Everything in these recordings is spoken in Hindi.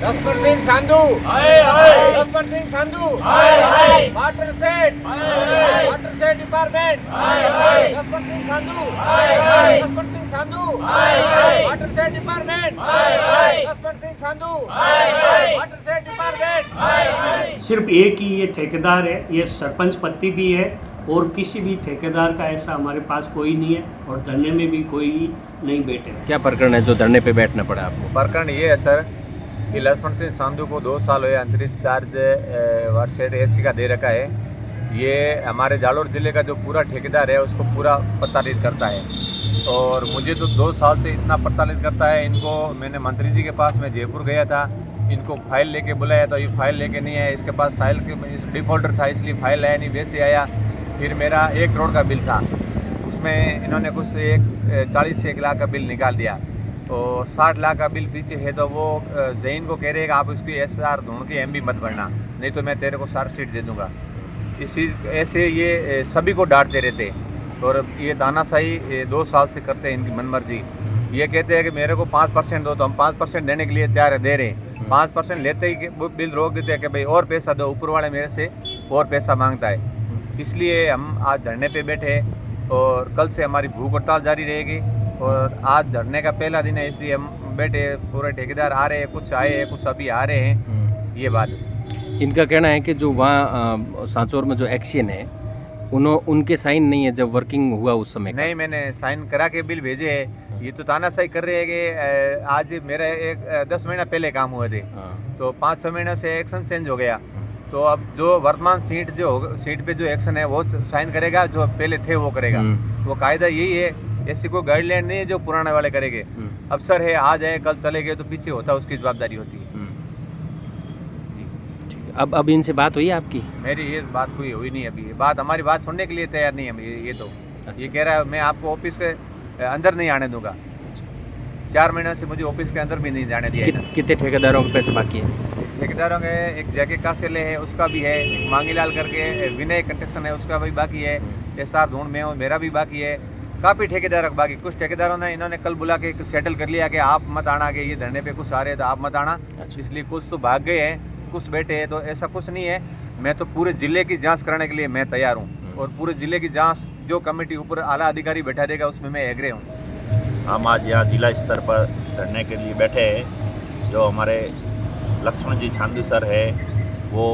Lakshman Singh Sandhu, Lakshman Singh Sandhu, water set department, Lakshman Singh Sandhu, Lakshman Singh Sandhu, water set department, Lakshman Singh Sandhu, water set department. सिर्फ एक ही ये ठेकेदार है, ये सरपंच पत्ती भी है और किसी भी ठेकेदार का ऐसा हमारे पास कोई नहीं है और धरने में भी कोई नहीं बैठे। क्या प्रकरण है जो धरने पे बैठना पड़ा आपको? प्रकरण ये है सर कि लक्ष्मण सिंह संधू को 2 साल हुए अंतरिम चार्ज वर्कशेड एसी का दे रखा है। ये हमारे जालोर ज़िले का जो पूरा ठेकेदार है उसको पूरा प्रताड़ित करता है और मुझे तो 2 साल से इतना प्रताड़ित करता है। इनको मैंने मंत्री जी के पास मैं जयपुर गया था, इनको फाइल लेके बुलाया तो ये फाइल लेके नहीं आया, इसके पास फाइल के डिफ़ॉल्टर था इसलिए फाइल आया नहीं, वैसे आया। फिर मेरा 1 करोड़ का बिल था, उसमें इन्होंने कुछ 40 से 1 लाख का बिल निकाल दिया और 60 लाख का बिल पीछे है। तो वो जैन को कह रहे हैं कि आप उसकी SR ढूंढ के MB मत भरना, नहीं तो मैं तेरे को चार्जशीट दे दूंगा। इसी ऐसे ये सभी को डांटते रहते और ये तानाशाही 2 साल से करते हैं इनकी मनमर्जी। ये कहते हैं कि मेरे को 5% दो, तो हम 5% देने के लिए तैयार दे रहे हैं। 5% लेते ही बिल रोक देते हैं कि भाई और पैसा दो, ऊपर वाले मेरे से और पैसा मांगता है। इसलिए हम आज धरने पे बैठे और कल से हमारी भूख हड़ताल जारी रहेगी और आज धरने का पहला दिन है इसलिए हम बैठे। पूरे ठेकेदार आ रहे हैं, कुछ आए हैं, कुछ अभी आ रहे हैं। ये बात है। इनका कहना है कि जो वहाँ सांचौर में जो एक्शन है उनके साइन नहीं है जब वर्किंग हुआ उस समय का। नहीं, मैंने साइन करा के बिल भेजे हैं। ये तो तानाशाही कर रहे हैं कि आज मेरा 10 महीना पहले काम हुए थे तो 5-6 महीने से एक्शन चेंज हो गया। तो अब जो वर्तमान सीट पे जो एक्शन है वो साइन करेगा, जो पहले थे वो करेगा। वो कायदा यही है, ऐसी कोई गाइडलाइन नहीं है जो पुराने वाले करेंगे। अफसर है, आज है कल चले गए तो पीछे होता, उसकी जवाबदारी होती है। अब इनसे बात हुई आपकी? मेरी ये बात कोई हुई नहीं अभी। हमारी बात सुनने के लिए तैयार नहीं है। ये तो ये कह रहा है मैं आपको ऑफिस के अंदर नहीं आने दूंगा। 4 महीने से मुझे ऑफिस के अंदर भी नहीं जाने दिया। कितने ठेकेदारों के पैसे बाकी है? ठेकेदारों के एक जैके कासेले है उसका भी है, एक मांगीलाल करके विनय कंस्ट्रक्शन है उसका भी बाकी है, SR ढूंढ में और मेरा भी बाकी है। काफ़ी ठेकेदार बाकी। कुछ ठेकेदारों ने इन्होंने कल बुला के सेटल कर लिया कि आप मत आना, कि ये धरने पे कुछ आ रहे हैं तो आप मत आना। इसलिए कुछ तो भाग गए हैं, कुछ बैठे हैं। तो ऐसा कुछ नहीं है। मैं तो पूरे ज़िले की जांच कराने के लिए मैं तैयार हूँ और पूरे ज़िले की जांच जो कमेटी ऊपर आला अधिकारी बैठा देगा उसमें मैं एग्रे हूँ। हम आज यहाँ जिला स्तर पर धरने के लिए बैठे हैं। जो हमारे लक्ष्मण जी संधू सर है वो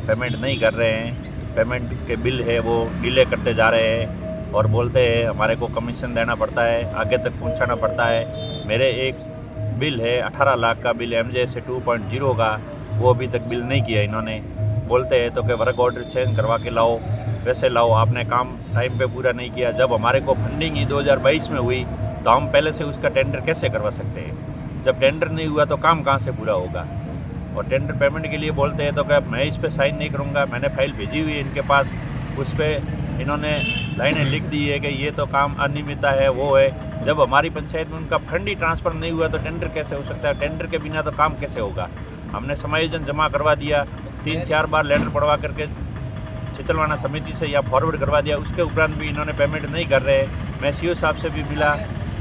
पेमेंट नहीं कर रहे हैं, पेमेंट के बिल है वो डिले करते जा रहे हैं और बोलते हैं हमारे को कमीशन देना पड़ता है, आगे तक पहुंचाना पड़ता है। मेरे एक बिल है 18 लाख का बिल MJ से 2.0 का, वो अभी तक बिल नहीं किया इन्होंने। बोलते हैं तो कि वर्क ऑर्डर चेंज करवा के लाओ, वैसे लाओ, आपने काम टाइम पे पूरा नहीं किया। जब हमारे को फंडिंग ही 2022 में हुई तो हम पहले से उसका टेंडर कैसे करवा सकते हैं? जब टेंडर नहीं हुआ तो काम कहाँ से पूरा होगा? और टेंडर पेमेंट के लिए बोलते हैं तो क्या मैं इस पे साइन नहीं करूँगा। मैंने फाइल भेजी हुई है इनके पास, उस पर इन्होंने लाइनें लिख दी है कि ये तो काम अनियमितता है, वो है। जब हमारी पंचायत में उनका फंड ही ट्रांसफ़र नहीं हुआ तो टेंडर कैसे हो सकता है? टेंडर के बिना तो काम कैसे होगा? हमने समायोजन जमा करवा दिया, 3-4 बार लेटर पढ़वा करके चितलवाना समिति से या फॉरवर्ड करवा दिया, उसके उपरांत भी इन्होंने पेमेंट नहीं कर रहे। मैं CO साहब से भी मिला,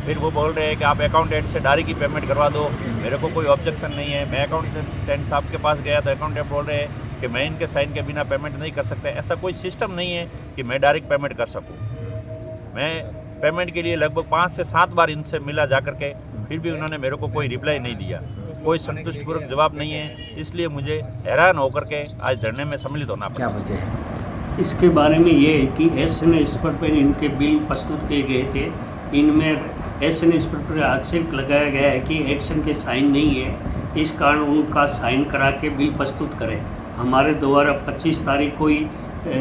फिर वो बोल रहे हैं कि आप अकाउंटेंट से डायरेक्ट ही पेमेंट करवा दो, मेरे को कोई ऑब्जेक्शन नहीं है। मैं अकाउंटेंट साहब के पास गया तो अकाउंटेंट बोल रहे हैं कि मैं इनके साइन के बिना पेमेंट नहीं कर सकता। ऐसा कोई सिस्टम नहीं है कि मैं डायरेक्ट पेमेंट कर सकूं। मैं पेमेंट के लिए लगभग 5 से 7 बार इनसे मिला जा करके, फिर भी उन्होंने मेरे को कोई रिप्लाई नहीं दिया, कोई संतुष्टिपूर्वक जवाब नहीं है। इसलिए मुझे हैरान होकर के आज धरने में सम्मिलित होना पड़ा। क्या वजह है? इसके बारे में ये है कि SN इंस्पेक्टर पर इनके बिल प्रस्तुत किए गए थे। इनमें SN इंस्पेक्टर पर आक्षेप लगाया गया है कि एक्शन के साइन नहीं है, इस कारण उनका साइन करा के बिल प्रस्तुत करें। हमारे द्वारा 25 तारीख को ही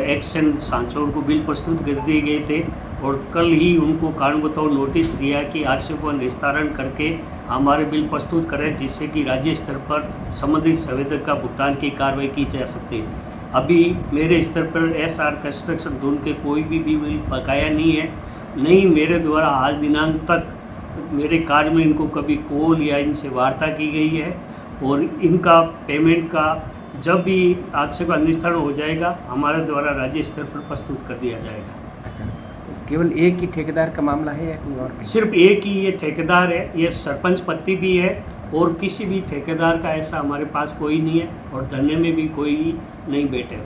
एक्शन सांचौर को बिल प्रस्तुत कर दिए गए थे और कल ही उनको कारण बताओ नोटिस दिया कि आक्षेपों का निस्तारण करके हमारे बिल प्रस्तुत करें, जिससे कि राज्य स्तर पर संबंधित संवेदक का भुगतान की कार्रवाई की जा सकती है। अभी मेरे स्तर पर SR कंस्ट्रक्शन ढूंढ के कोई भी बिल बकाया नहीं है, नहीं मेरे द्वारा आज दिनांक तक मेरे कार्य में इनको कभी कॉल या इनसे वार्ता की गई है और इनका पेमेंट का जब भी आक्षेप का निस्तारण हो जाएगा हमारे द्वारा राज्य स्तर पर प्रस्तुत कर दिया जाएगा। अच्छा, केवल एक ही ठेकेदार का मामला है या कोई और भी? सिर्फ एक ही ये ठेकेदार है, ये सरपंच पत्ती भी है और किसी भी ठेकेदार का ऐसा हमारे पास कोई नहीं है और धरने में भी कोई नहीं बैठे।